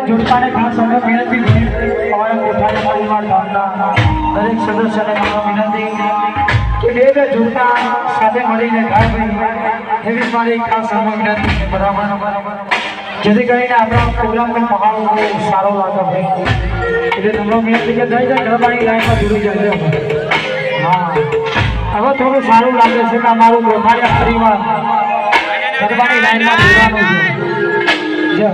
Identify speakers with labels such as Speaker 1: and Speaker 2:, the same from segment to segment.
Speaker 1: જોડકાને ખાસ અમે વિનંતી છે અમારા કોઠારી પરિવાર ગામના દરેક સદસ્યને વિનંતી કે બે જોડકા સાથે મળીને ગાય ભાઈ એવી મારી ખાસ અમે વિનંતી છે બરાબર જેથી કરીને આપણા પ્રોગ્રામનો માહોલ સારો લાગે ભાઈ એટલે તમને વિનંતી કે જઈ જાય ગરબાની લાઈનમાં જોડી જાય હા હવે થોડું સારું લાગે છે કે અમારું કોઠારી પરિવાર ગરબાની લાઈનમાં જોડાવાનું છે જય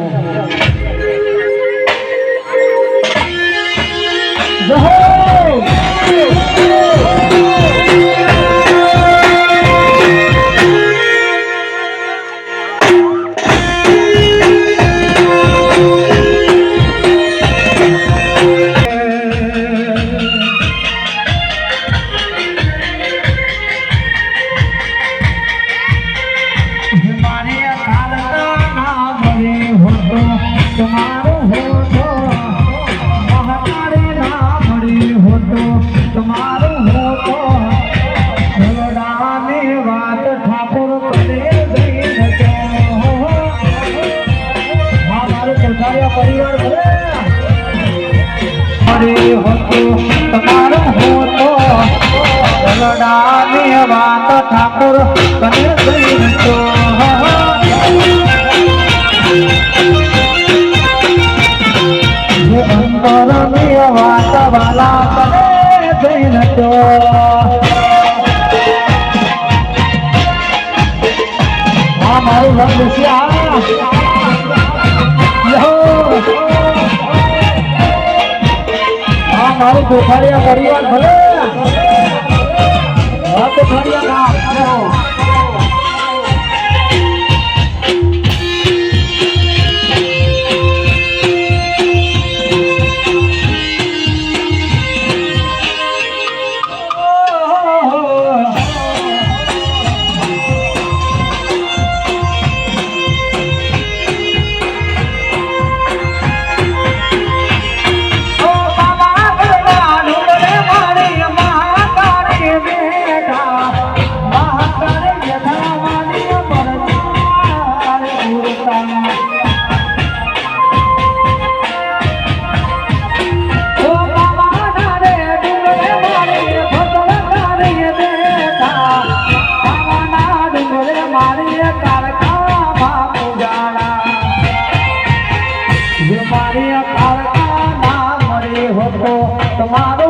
Speaker 1: परिवार तुम्हारो हो तो लड़ाने बात ठाकुर बने तो अंतर में बात वाला बने तो हमारे रंग हमारे कोठारिया परिवार भले कोठारिया गाँव तुम्हारे